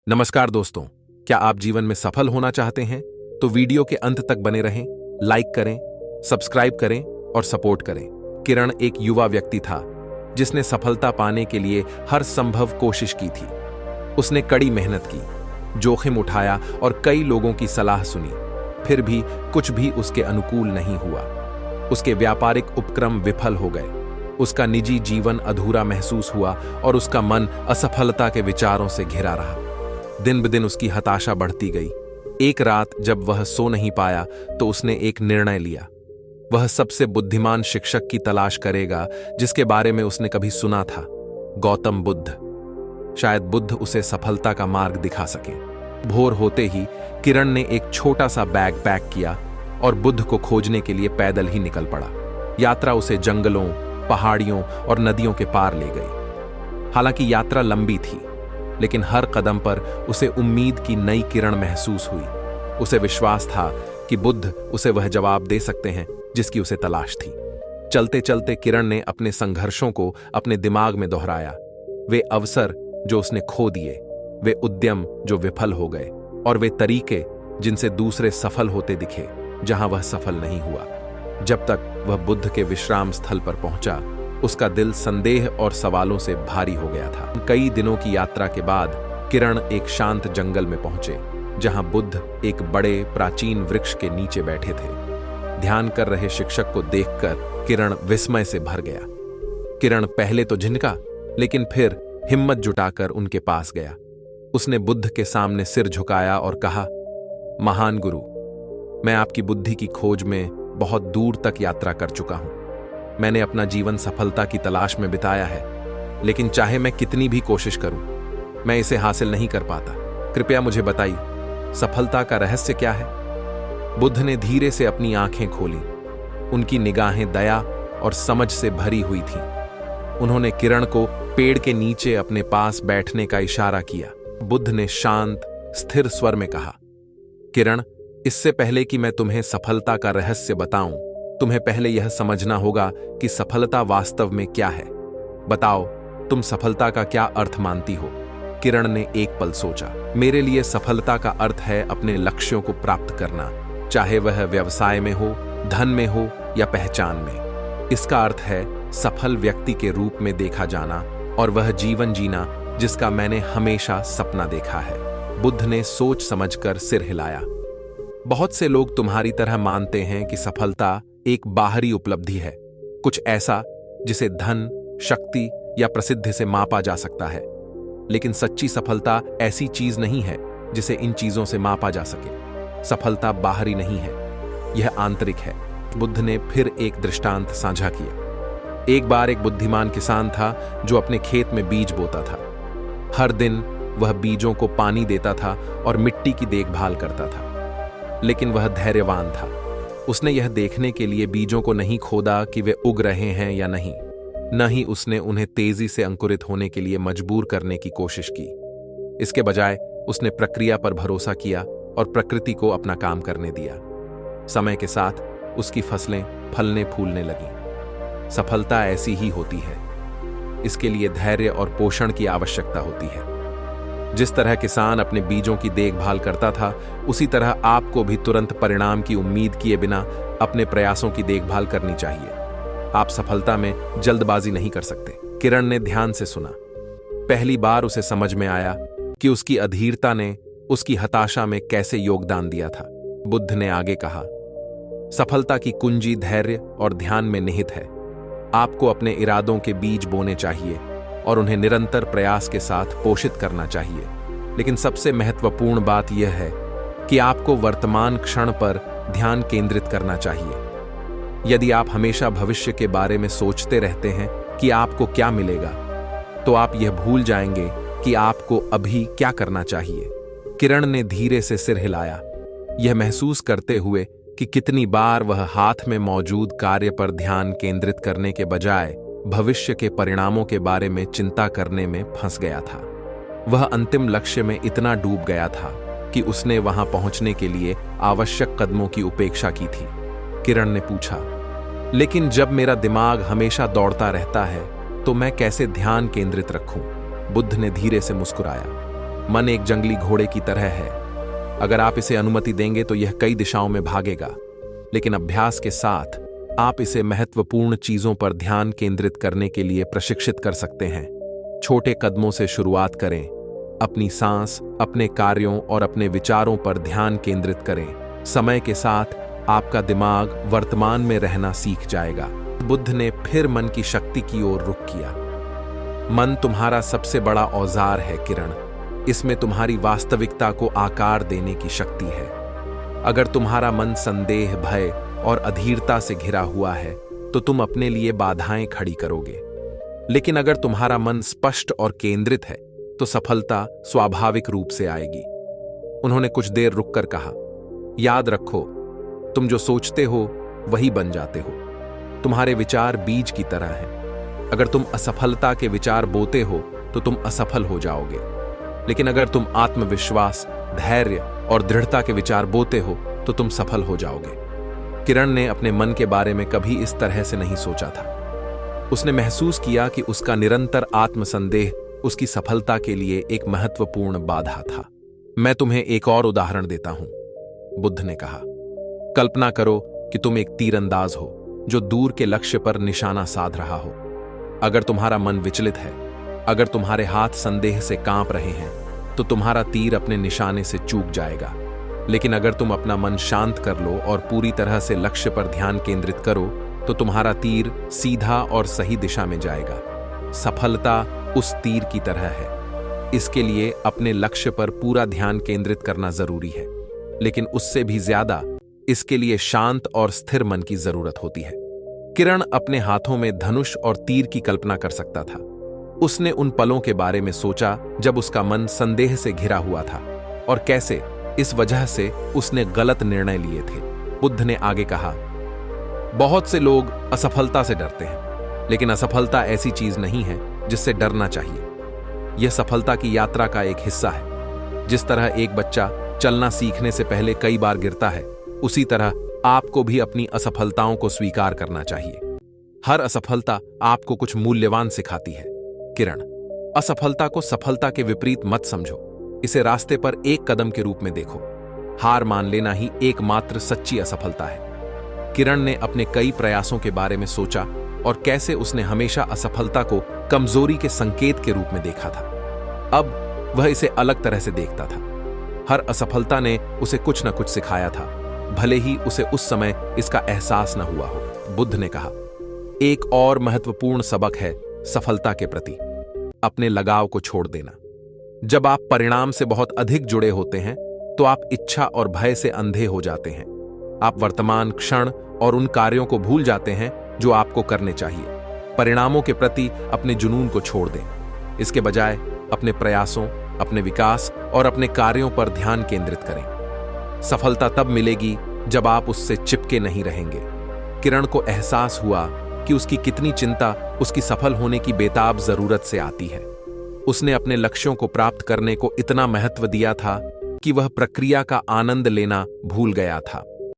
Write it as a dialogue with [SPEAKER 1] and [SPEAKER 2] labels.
[SPEAKER 1] नमस्कार दोस्तों, क्या आप जीवन में सफल होना चाहते हैं? तो वीडियो के अंत तक बने रहें, लाइक करें, सब्सक्राइब करें और सपोर्ट करें। किरण एक युवा व्यक्ति था जिसने सफलता पाने के लिए हर संभव कोशिश की थी। उसने कड़ी मेहनत की, जोखिम उठाया और कई लोगों की सलाह सुनी, फिर भी कुछ भी उसके अनुकूल नहीं हुआ। उसके व्यापारिक उपक्रम विफल हो गए, उसका निजी जीवन अधूरा महसूस हुआ और उसका मन असफलता के विचारों से घिरा रहा। दिन ब दिन उसकी हताशा बढ़ती गई। एक रात जब वह सो नहीं पाया तो उसने एक निर्णय लिया। वह सबसे बुद्धिमान शिक्षक की तलाश करेगा जिसके बारे में उसने कभी सुना था, गौतम बुद्ध। शायद बुद्ध उसे सफलता का मार्ग दिखा सके। भोर होते ही किरण ने एक छोटा सा बैग पैक किया और बुद्ध को खोजने के लिए पैदल ही निकल पड़ा। यात्रा उसे जंगलों, पहाड़ियों और नदियों के पार ले गई। हालांकि यात्रा लंबी थी, लेकिन हर कदम पर उसे उम्मीद की नई किरण महसूस हुई। उसे विश्वास था कि बुद्ध उसे वह जवाब दे सकते हैं जिसकी उसे तलाश थी। चलते चलते किरण ने अपने संघर्षों को अपने दिमाग में दोहराया। वे अवसर जो उसने खो दिए, वे उद्यम जो विफल हो गए और वे तरीके जिनसे दूसरे सफल होते दिखे जहां वह सफल नहीं हुआ। जब तक वह बुद्ध के विश्राम स्थल पर पहुंचा, उसका दिल संदेह और सवालों से भारी हो गया था। कई दिनों की यात्रा के बाद किरण एक शांत जंगल में पहुंचे, जहां बुद्ध एक बड़े प्राचीन वृक्ष के नीचे बैठे थे। ध्यान कर रहे शिक्षक को देखकर किरण विस्मय से भर गया। किरण पहले तो झिझका, लेकिन फिर हिम्मत जुटाकर उनके पास गया। उसने बुद्ध के सामने सिर झुकाया और कहा, महान गुरु, मैं आपकी बुद्धि की खोज में बहुत दूर तक यात्रा कर चुका हूं। मैंने अपना जीवन सफलता की तलाश में बिताया है, लेकिन चाहे मैं कितनी भी कोशिश करूं, मैं इसे हासिल नहीं कर पाता। कृपया मुझे बताइए, सफलता का रहस्य क्या है? बुद्ध ने धीरे से अपनी आंखें खोली। उनकी निगाहें दया और समझ से भरी हुई थीं। उन्होंने किरण को पेड़ के नीचे अपने पास बैठने का इशारा किया। बुद्ध ने शांत, स्थिर स्वर में कहा, किरण, इससे पहले कि मैं तुम्हें सफलता का रहस्य बताऊं, तुम्हें पहले यह समझना होगा कि सफलता वास्तव में क्या है। बताओ, तुम सफलता का क्या अर्थ मानती हो? किरण ने एक पल सोचा। मेरे लिए सफलता का अर्थ है अपने लक्ष्यों को प्राप्त करना, चाहे वह व्यवसाय में हो, धन में हो या पहचान में। इसका अर्थ है सफल व्यक्ति के रूप में देखा जाना और वह जीवन जीना जिसका मैंने हमेशा सपना देखा है। बुद्ध ने सोच समझकर सिर हिलाया। बहुत से लोग तुम्हारी तरह मानते हैं कि सफलता एक बाहरी उपलब्धि है, कुछ ऐसा जिसे धन, शक्ति या प्रसिद्धि से मापा जा सकता है। लेकिन सच्ची सफलता ऐसी चीज नहीं है जिसे इन चीजों से मापा जा सके। सफलता बाहरी नहीं है, यह आंतरिक है। बुद्ध ने फिर एक दृष्टांत साझा किया। एक बार एक बुद्धिमान किसान था जो अपने खेत में बीज बोता था। हर दिन वह बीजों को पानी देता था और मिट्टी की देखभाल करता था, लेकिन वह धैर्यवान था। उसने यह देखने के लिए बीजों को नहीं खोदा कि वे उग रहे हैं या नहीं, न ही उसने उन्हें तेजी से अंकुरित होने के लिए मजबूर करने की कोशिश की। इसके बजाय उसने प्रक्रिया पर भरोसा किया और प्रकृति को अपना काम करने दिया। समय के साथ उसकी फसलें फलने फूलने लगीं। सफलता ऐसी ही होती है। इसके लिए धैर्य और पोषण की आवश्यकता होती है। जिस तरह किसान अपने बीजों की देखभाल करता था, उसी तरह आपको भी तुरंत परिणाम की उम्मीद किए बिना अपने प्रयासों की देखभाल करनी चाहिए। आप सफलता में जल्दबाजी नहीं कर सकते। किरण ने ध्यान से सुना। पहली बार उसे समझ में आया कि उसकी अधीरता ने उसकी हताशा में कैसे योगदान दिया था। बुद्ध ने आगे कहा, सफलता की कुंजी धैर्य और ध्यान में निहित है। आपको अपने इरादों के बीज बोने चाहिए और उन्हें निरंतर प्रयास के साथ पोषित करना चाहिए। लेकिन सबसे महत्वपूर्ण बात यह है कि आपको वर्तमान क्षण पर ध्यान केंद्रित करना चाहिए। यदि आप हमेशा भविष्य के बारे में सोचते रहते हैं कि आपको क्या मिलेगा, तो आप यह भूल जाएंगे कि आपको अभी क्या करना चाहिए। किरण ने धीरे से सिर हिलाया, यह महसूस करते हुए कि कितनी बार वह हाथ में मौजूद कार्य पर ध्यान केंद्रित करने के बजाय भविष्य के परिणामों के बारे में चिंता करने में फंस गया था। वह अंतिम लक्ष्य में इतना डूब गया था कि उसने वहां पहुंचने के लिए आवश्यक कदमों की उपेक्षा की थी। किरण ने पूछा, लेकिन जब मेरा दिमाग हमेशा दौड़ता रहता है तो मैं कैसे ध्यान केंद्रित रखूं? बुद्ध ने धीरे से मुस्कुराया। मन एक जंगली घोड़े की तरह है। अगर आप इसे अनुमति देंगे तो यह कई दिशाओं में भागेगा, लेकिन अभ्यास के साथ आप इसे महत्वपूर्ण चीजों पर ध्यान केंद्रित करने के लिए प्रशिक्षित कर सकते हैं। छोटे कदमों से शुरुआत करें। अपनी सांस, अपने कार्यों और अपने विचारों पर ध्यान केंद्रित करें। समय के साथ आपका दिमाग वर्तमान में रहना सीख जाएगा। बुद्ध ने फिर मन की शक्ति की ओर रुख किया। मन तुम्हारा सबसे बड़ा औजार है किरण। इसमें तुम्हारी वास्तविकता को आकार देने की शक्ति है। अगर तुम्हारा मन संदेह, भय और अधीरता से घिरा हुआ है तो तुम अपने लिए बाधाएं खड़ी करोगे। लेकिन अगर तुम्हारा मन स्पष्ट और केंद्रित है तो सफलता स्वाभाविक रूप से आएगी। उन्होंने कुछ देर रुककर कहा, याद रखो, तुम जो सोचते हो वही बन जाते हो। तुम्हारे विचार बीज की तरह हैं। अगर तुम असफलता के विचार बोते हो तो तुम असफल हो जाओगे, लेकिन अगर तुम आत्मविश्वास, धैर्य और दृढ़ता के विचार बोते हो तो तुम सफल हो जाओगे। किरण ने अपने मन के बारे में कभी इस तरह से नहीं सोचा था। उसने महसूस किया कि उसका निरंतर आत्मसंदेह उसकी सफलता के लिए एक महत्वपूर्ण बाधा था। मैं तुम्हें एक और उदाहरण देता हूं, बुद्ध ने कहा। कल्पना करो कि तुम एक तीरंदाज हो जो दूर के लक्ष्य पर निशाना साध रहा हो। अगर तुम्हारा मन विचलित है, अगर तुम्हारे हाथ संदेह से कांप रहे हैं, तो तुम्हारा तीर अपने निशाने से चूक जाएगा। लेकिन अगर तुम अपना मन शांत कर लो और पूरी तरह से लक्ष्य पर ध्यान केंद्रित करो तो तुम्हारा तीर सीधा और सही दिशा में जाएगा। सफलता उस तीर की तरह है। इसके लिए अपने लक्ष्य पर पूरा ध्यान केंद्रित करना जरूरी है, लेकिन उससे भी ज्यादा इसके लिए शांत और स्थिर मन की जरूरत होती है। किरण अपने हाथों में धनुष और तीर की कल्पना कर सकता था। उसने उन पलों के बारे में सोचा जब उसका मन संदेह से घिरा हुआ था और कैसे इस वजह से उसने गलत निर्णय लिए थे। बुद्ध ने आगे कहा, बहुत से लोग असफलता से डरते हैं, लेकिन असफलता ऐसी चीज नहीं है जिससे डरना चाहिए। यह सफलता की यात्रा का एक हिस्सा है। जिस तरह एक बच्चा चलना सीखने से पहले कई बार गिरता है, उसी तरह आपको भी अपनी असफलताओं को स्वीकार करना चाहिए। हर असफलता आपको कुछ मूल्यवान सिखाती है। किरण, असफलता को सफलता के विपरीत मत समझो। इसे रास्ते पर एक कदम के रूप में देखो। हार मान लेना ही एकमात्र सच्ची असफलता है। किरण ने अपने कई प्रयासों के बारे में सोचा और कैसे उसने हमेशा असफलता को कमजोरी के संकेत के रूप में देखा था। अब वह इसे अलग तरह से देखता था। हर असफलता ने उसे कुछ न कुछ सिखाया था, भले ही उसे उस समय इसका एहसास न हुआ हो। बुद्ध ने कहा, एक और महत्वपूर्ण सबक है सफलता के प्रति अपने लगाव को छोड़ देना। जब आप परिणाम से बहुत अधिक जुड़े होते हैं तो आप इच्छा और भय से अंधे हो जाते हैं। आप वर्तमान क्षण और उन कार्यों को भूल जाते हैं जो आपको करने चाहिए। परिणामों के प्रति अपने जुनून को छोड़ दें। इसके बजाय अपने प्रयासों, अपने विकास और अपने कार्यों पर ध्यान केंद्रित करें। सफलता तब मिलेगी जब आप उससे चिपके नहीं रहेंगे। किरण को एहसास हुआ कि उसकी कितनी चिंता उसकी सफल होने की बेताब जरूरत से आती है। उसने अपने लक्ष्यों को प्राप्त करने को इतना महत्व दिया था कि वह प्रक्रिया का आनंद लेना भूल गया था।